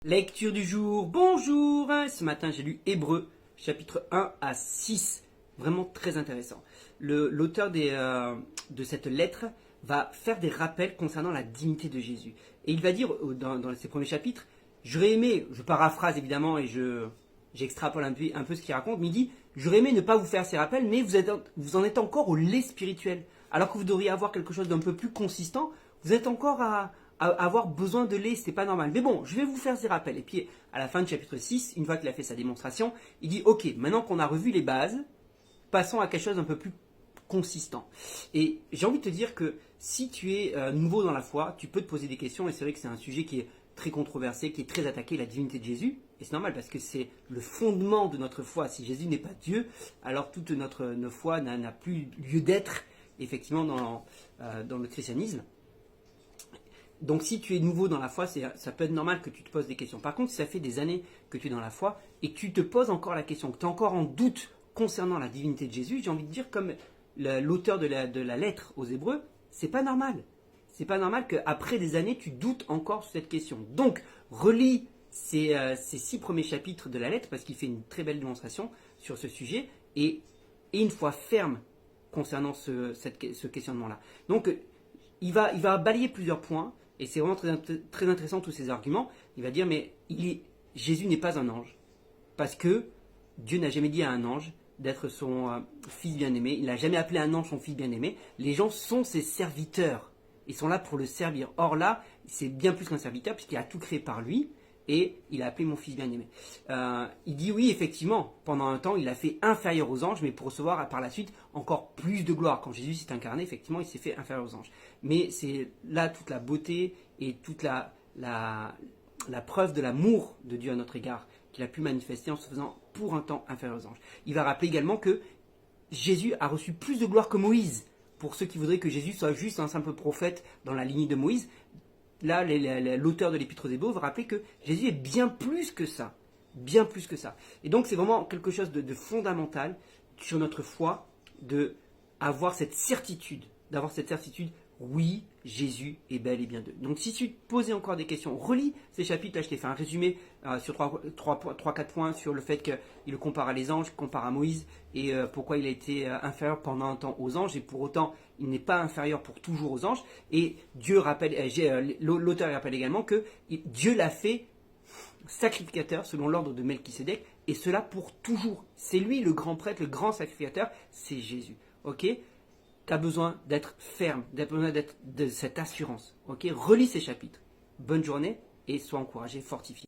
Lecture du jour, bonjour. Ce matin j'ai lu Hébreux, chapitre 1 à 6, vraiment très intéressant. L'auteur de cette lettre va faire des rappels concernant la dignité de Jésus. Et il va dire dans ses premiers chapitres, j'aurais aimé, je paraphrase évidemment et j'extrapole un peu ce qu'il raconte, mais il dit, j'aurais aimé ne pas vous faire ces rappels, mais vous en êtes encore au lait spirituel. Alors que vous devriez avoir quelque chose d'un peu plus consistant, vous êtes encore à avoir besoin de lait, c'est pas normal. Mais bon, je vais vous faire ces rappels. Et puis, à la fin du chapitre 6, une fois qu'il a fait sa démonstration, il dit, ok, maintenant qu'on a revu les bases, passons à quelque chose d'un peu plus consistant. Et j'ai envie de te dire que si tu es nouveau dans la foi, tu peux te poser des questions, et c'est vrai que c'est un sujet qui est très controversé, qui est très attaqué, la divinité de Jésus. Et c'est normal parce que c'est le fondement de notre foi. Si Jésus n'est pas Dieu, alors toute notre foi n'a plus lieu d'être, effectivement, dans le christianisme. Donc si tu es nouveau dans la foi, ça peut être normal que tu te poses des questions. Par contre, si ça fait des années que tu es dans la foi et que tu te poses encore la question, que tu es encore en doute concernant la divinité de Jésus, j'ai envie de dire comme l'auteur de la lettre aux Hébreux, c'est pas normal. C'est pas normal qu'après des années, tu doutes encore sur cette question. Donc, relis ces 6 premiers chapitres de la lettre parce qu'il fait une très belle démonstration sur ce sujet et une foi ferme concernant ce questionnement-là. Donc, il va balayer plusieurs points. Et c'est vraiment très intéressant tous ces arguments. Il va dire, mais Jésus n'est pas un ange. Parce que Dieu n'a jamais dit à un ange d'être son fils bien-aimé. Il n'a jamais appelé un ange son fils bien-aimé. Les gens sont ses serviteurs. Ils sont là pour le servir. Or là, c'est bien plus qu'un serviteur puisqu'il a tout créé par lui. Et il a appelé mon fils bien-aimé. Il dit oui, effectivement, pendant un temps, il a fait inférieur aux anges, mais pour recevoir par la suite encore plus de gloire. Quand Jésus s'est incarné, effectivement, il s'est fait inférieur aux anges. Mais c'est là toute la beauté et toute la preuve de l'amour de Dieu à notre égard qu'il a pu manifester en se faisant pour un temps inférieur aux anges. Il va rappeler également que Jésus a reçu plus de gloire que Moïse. Pour ceux qui voudraient que Jésus soit juste un simple prophète dans la lignée de Moïse, là, l'auteur de l'Épître aux Hébreux va rappeler que Jésus est bien plus que ça. Bien plus que ça. Et donc, c'est vraiment quelque chose de fondamental sur notre foi d'avoir cette certitude. Oui, Jésus est bel et bien Dieu. Donc, si tu te posais encore des questions, relis ces chapitres. Là, je t'ai fait un résumé sur 3-4 points sur le fait qu'il le compare à les anges, compare à Moïse et pourquoi il a été inférieur pendant un temps aux anges et pour autant, il n'est pas inférieur pour toujours aux anges. Et Dieu rappelle, l'auteur rappelle également que Dieu l'a fait sacrificateur selon l'ordre de Melchisédek et cela pour toujours. C'est lui le grand prêtre, le grand sacrificateur, c'est Jésus. Ok ? Tu as besoin d'être ferme, tu as besoin de cette assurance. Ok ? Relis ces chapitres. Bonne journée et sois encouragé, fortifié.